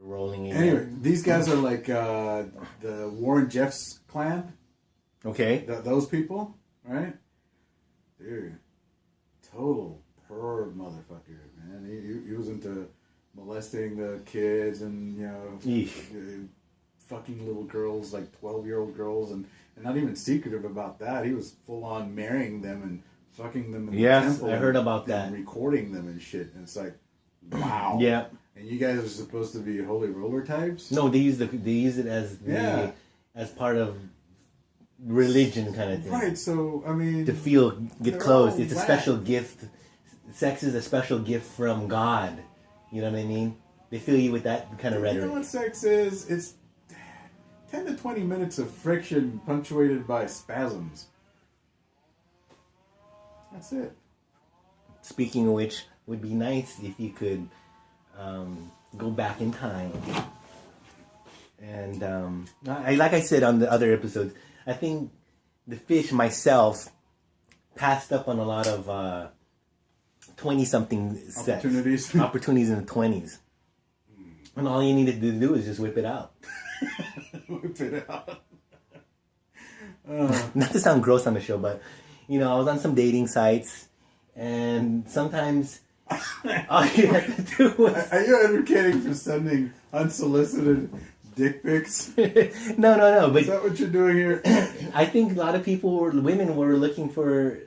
rolling in. Anyway, these guys are like the Warren Jeffs clan. Okay. Those people, right? Dude, total perv motherfucker, man. He was into molesting the kids and, fucking little girls, like 12-year-old girls, and not even secretive about that. He was full on marrying them and fucking them in the temple. Yes, I heard about that. And recording them and shit. And it's like, wow. Yeah. And you guys are supposed to be holy roller types? No, they use it as as part of religion kind of thing. Right, so, I mean... To get close. It's a special gift. Sex is a special gift from God. You know what I mean? They fill you with that kind of rhetoric. You know what sex is? It's 10 to 20 minutes of friction punctuated by spasms. That's it. Speaking of which, would be nice if you could go back in time. And like I said on the other episodes, I think the fish myself passed up on a lot of 20-something opportunities in the 20s. And all you needed to do is just whip it out. Whip it out. Not to sound gross on the show, but I was on some dating sites, and sometimes all you had to do was... Are you advocating for sending unsolicited dick pics? No. But is that what you're doing here? I think a lot of women were looking for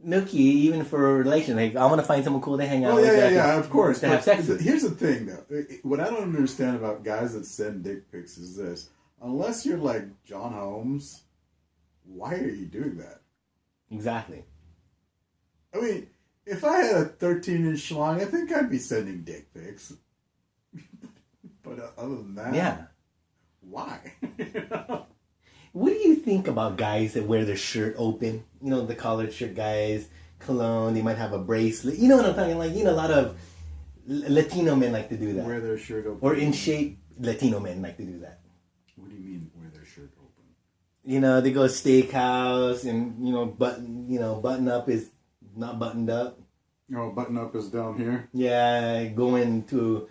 nookie, even for a relation. Like, I want to find someone cool to hang out with. Yeah, of course. To have sex with. Here's the thing, though. What I don't understand about guys that send dick pics is this. Unless you're like John Holmes, why are you doing that? Exactly. I mean, if I had a 13-inch schlong, I think I'd be sending dick pics. But other than that... Yeah. Why? What do you think about guys that wear their shirt open? The collared shirt guys, cologne, they might have a bracelet. You know what I'm talking like? A lot of Latino men like to do that. Wear their shirt open. Or in shape Latino men like to do that. What do you mean, wear their shirt open? They go steakhouse and, button up is not buttoned up. Oh, button up is down here? Yeah, going to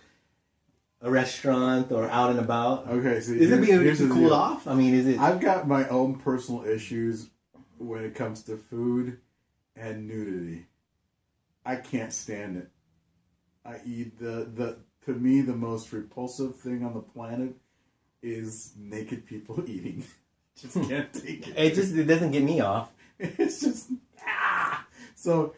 a restaurant or out and about. Okay, so is it to cool off? I mean, is it? I've got my own personal issues when it comes to food and nudity. I can't stand it. I eat to me the most repulsive thing on the planet is naked people eating. Just can't take it. It doesn't get me off. It's just So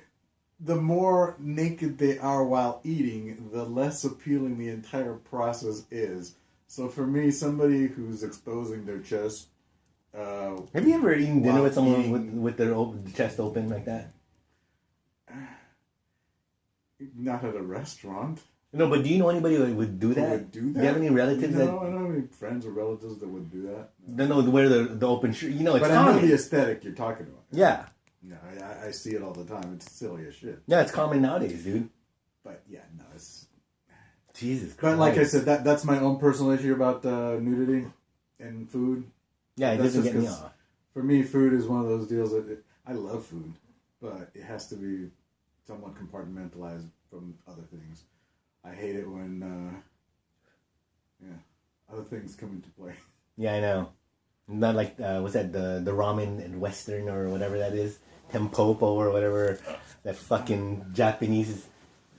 the more naked they are while eating, the less appealing the entire process is. So for me, somebody who's exposing their chest... have you ever eaten dinner with someone with their chest open like that? Not at a restaurant. No, but do you know anybody who would do that? Who would do that? Do you have any relatives I don't have any friends or relatives that would do that. No, wear the open shirt. It's but common. I know the aesthetic you're talking about. Yeah. No, I see it all the time. It's silly as shit. Yeah, it's common nowadays, dude. But yeah, no, it's... Jesus Christ. But like I said, that's my own personal issue about nudity and food. Yeah, it doesn't get me off. For me, food is one of those deals that... I love food, but it has to be somewhat compartmentalized from other things. I hate it when, other things come into play. Yeah, I know. Not like, what's that, the ramen and Western or whatever that is? Tempopo or whatever. That fucking Japanese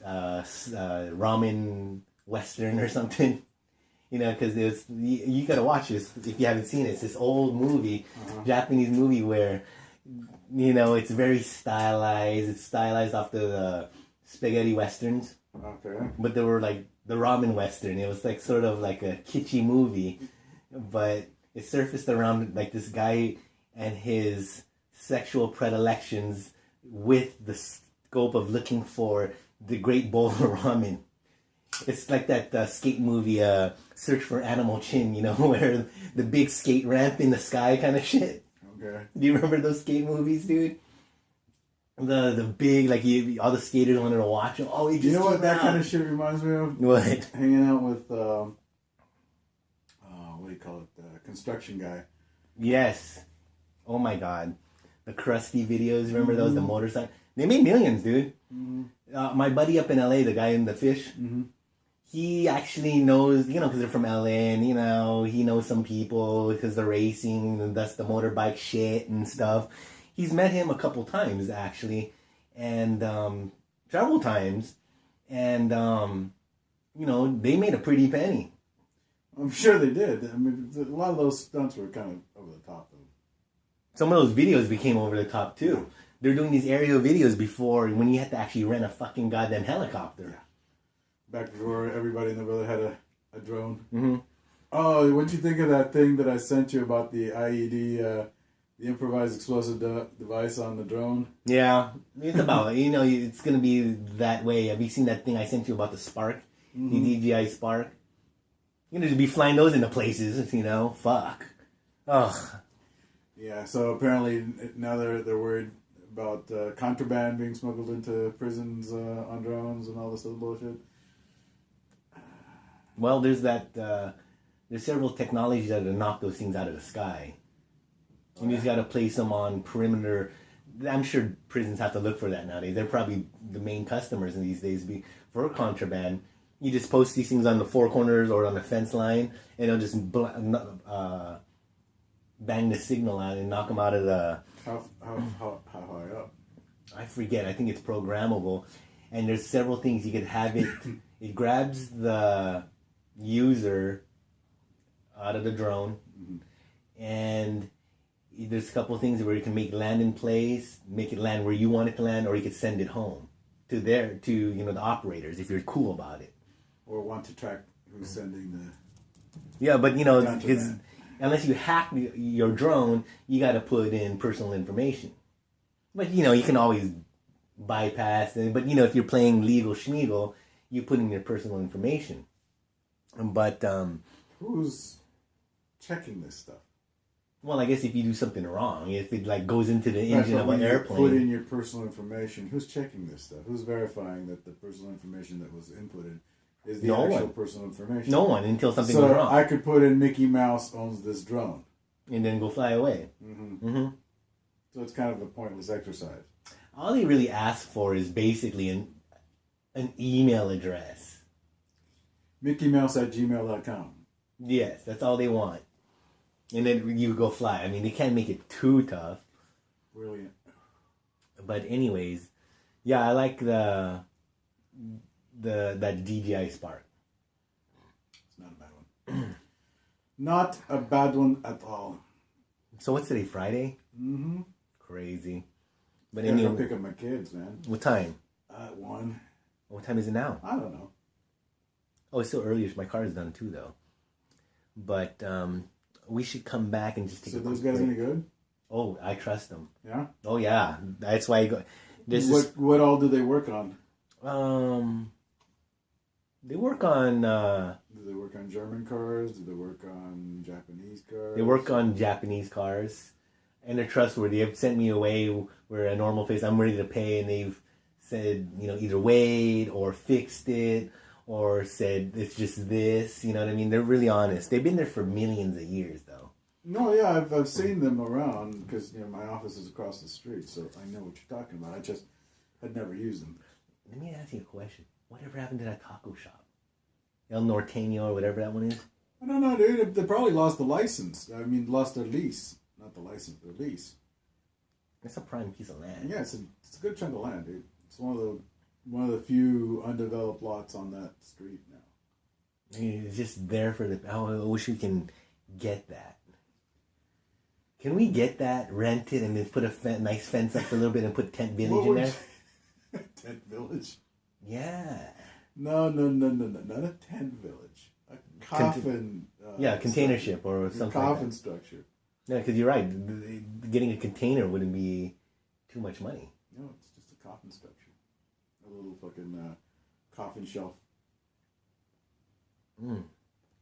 ramen Western or something. Because you gotta watch this if you haven't seen it. It's this old movie, Japanese movie where, it's very stylized. It's stylized after the spaghetti Westerns. Okay. But they were like the ramen Western. It was like sort of like a kitschy movie, but it surfaced around like this guy and his sexual predilections with the scope of looking for the great bowl of ramen. It's like that skate movie, Search for Animal Chin, where the big skate ramp in the sky kind of shit. Okay. Do you remember those skate movies, dude? The big, like, all the skaters wanted to watch them. Oh, you know what that kind of shit reminds me of? What? Hanging out with, what do you call it? The construction guy. Yes. Oh my God. The crusty videos, remember those? The motorcycle. They made millions, dude. My buddy up in LA, the guy in the fish, he actually knows, because they're from LA, and, he knows some people because they're racing, and that's the motorbike shit and stuff. He's met him a couple times, actually, and several times, and, they made a pretty penny. I'm sure they did. I mean, a lot of those stunts were kind of over the top, though. Some of those videos became over the top, too. They're doing these aerial videos before, when you had to actually rent a fucking goddamn helicopter. Yeah. Back before everybody in the village had a drone. Mm-hmm. Oh, what'd you think of that thing that I sent you about the IED, the improvised explosive device on the drone? Yeah, it's about, it's going to be that way. Have you seen that thing I sent you about the Spark? Mm-hmm. The DJI Spark? You're going to be flying those into places, fuck. Ugh. Yeah, so apparently now they're worried about contraband being smuggled into prisons on drones and all this other bullshit. Well, there's several technologies that will knock those things out of the sky. And you just got to place them on perimeter. I'm sure prisons have to look for that nowadays. They're probably the main customers in these days for contraband. You just post these things on the four corners or on the fence line, and it'll just bang the signal out and knock them out of the... How high up? I forget. I think it's programmable. And there's several things you could have it... It grabs the user out of the drone, and there's a couple of things where you can make it land in place, make it land where you want it to land, or you could send it home to the operators if you're cool about it. Or want to track who's sending the... Yeah, but because unless you hack your drone, you got to put in personal information. But you can always bypass it. But if you're playing legal schmeagle, you put in your personal information. But who's checking this stuff? Well, I guess if you do something wrong, if it goes into the engine of an airplane, put in your personal information. Who's checking this stuff? Who's verifying that the personal information that was inputted is the actual personal information? No one, until something goes wrong. So I could put in Mickey Mouse owns this drone, and then go fly away. Mm-hmm. Mm-hmm. So it's kind of a pointless exercise. All they really ask for is basically an email address. MickeyMouse@gmail.com. Yes, that's all they want. And then you go fly. I mean, they can't make it too tough. Brilliant. But anyways, yeah, I like that DJI Spark. It's not a bad one. Not a bad one at all. So what's today, Friday? Mm-hmm. Crazy. But I'm going to pick up my kids, man. What time? 1. What time is it now? I don't know. Oh, it's still early. My car is done too, though. But we should come back and just take a quick break. So those guys any good? Oh, I trust them. Yeah? Oh, yeah. That's why I go... What all do they work on? They work on... do they work on German cars? Do they work on Japanese cars? They work on Japanese cars. And they're trustworthy. They've sent me away where a normal place I'm ready to pay, and they've said, either wait or fixed it or said it's just this. You know what I mean? They're really honest. They've been there for millions of years, though. No, yeah, I've seen them around because my office is across the street, so I know what you're talking about. I'd never used them. Let me ask you a question. Whatever happened to that taco shop? El Norteño or whatever that one is? I don't know, dude. They probably lost the license. Lost their lease. Not the license, their lease. That's a prime piece of land. Yeah, it's a good chunk of land, dude. It's one of the few undeveloped lots on that street now. It's just there for the... I wish we can get that. Can we get that, rent it, and then put a nice fence up for a little bit and put Tent Village in there? Tent Village? Yeah. No, not a tent village. A coffin. Container ship or something. Coffin structure. Yeah, because you're right. Getting a container wouldn't be too much money. No, it's just a coffin structure. A little fucking coffin shelf.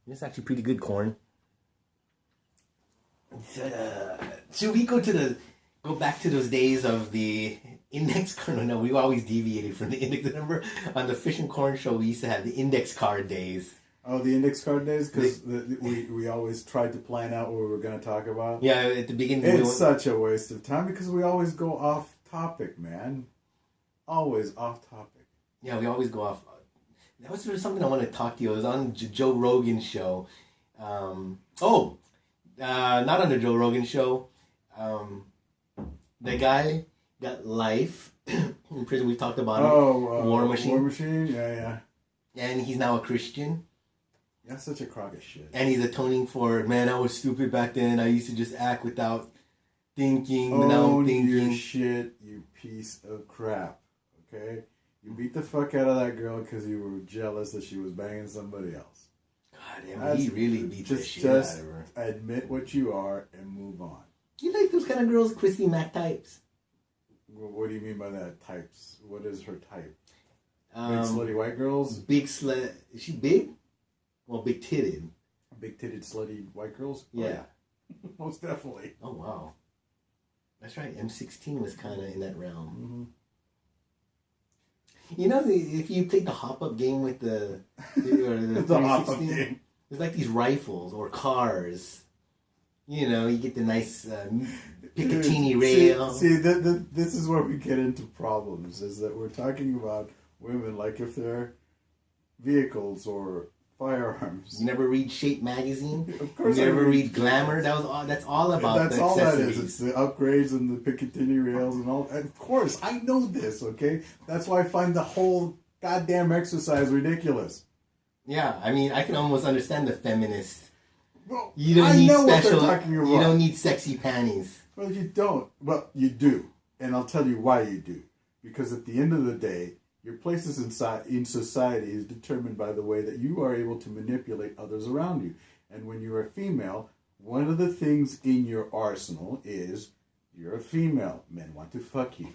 It's actually pretty good, Corn. Should we go back to those days of the index card? No, we always deviated from the index. Remember on the Fish and Corn show, we used to have the index card days. Oh, the index card days? Because we always tried to plan out what we were going to talk about. Yeah, at the beginning. It's such a waste of time because we always go off topic, man. Always off topic. Yeah, we always go off. That was sort of something I wanted to talk to you. It was on Joe Rogan's show. Not on the Joe Rogan show. The guy got life in prison. We talked about him. War Machine. War Machine, yeah. And he's now a Christian. That's such a crock of shit. And he's atoning for, man, I was stupid back then. I used to just act without thinking. But now I'm thinking. Your shit, you piece of crap. Okay? You beat the fuck out of that girl because you were jealous that she was banging somebody else. God damn, he really beat the shit out of her. Admit what you are and move on. You like those kind of girls, Christy Mack types? What do you mean by that? Types? What is her type? Big slutty white girls? Big slut. Is she big? Well, big titted. Big titted slutty white girls? Yeah. Oh, yeah. Most definitely. Oh, wow. That's right. M16 was kind of in that realm. Mm-hmm. You know, if you played the hop-up game with the the hop-up game. There's like these rifles or cars. You know, you get the nice Picatinny rail. See, this is where we get into problems, is that we're talking about women like if they're vehicles or firearms. You never read Shape magazine? Of course you I never read Shape. Glamour? That's all about That's the all that accessories. is. It's the upgrades and the Picatinny rails and all. And of course, I know this, okay? That's why I find the whole goddamn exercise ridiculous. Yeah, I mean, I can almost understand the feminist. Well, You don't I need know special. what they're talking about. You don't need sexy panties. Well, you don't. Well, you do. And I'll tell you why you do. Because at the end of the day, your place in society is determined by the way that you are able to manipulate others around you. And when you're a female, one of the things in your arsenal is you're a female. Men want to fuck you.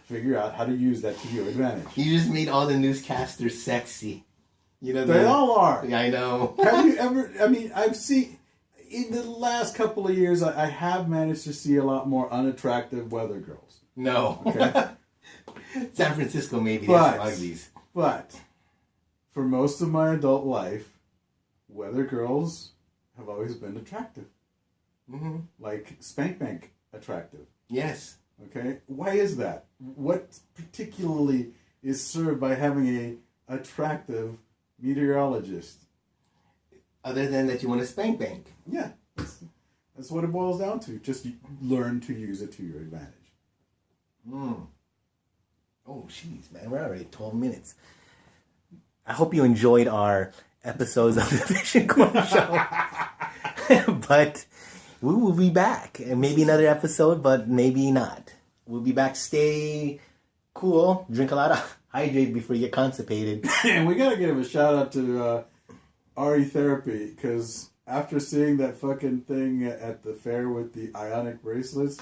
Figure out how to use that to your advantage. You just made all the newscasters sexy. You know, They all are. I know. Have you ever, I mean, I've seen, in the last couple of years, I have managed to see a lot more unattractive weather girls. No. Okay? San Francisco, maybe. There's some uglies. But, for most of my adult life, weather girls have always been attractive. Mm-hmm. Like Spank Bank attractive. Yes. Okay? Why is that? What particularly is served by having a attractive meteorologist? Other than that you want to spank bank. Yeah. That's what it boils down to. Just learn to use it to your advantage. Oh, jeez, man. We're already 12 minutes. I hope you enjoyed our episodes of the Fish Corner Show. But we will be back. And maybe another episode, but maybe not. We'll be back. Stay cool. Drink a lot of hydrate before you get constipated. And we got to give a shout out to RE Therapy, because after seeing that fucking thing at the fair with the ionic bracelets,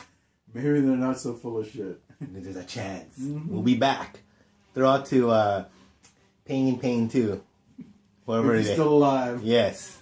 maybe they're not so full of shit. There's a chance. Mm-hmm. We'll be back. Throw out to Pain too. Whoever If it he's is. still alive. Yes.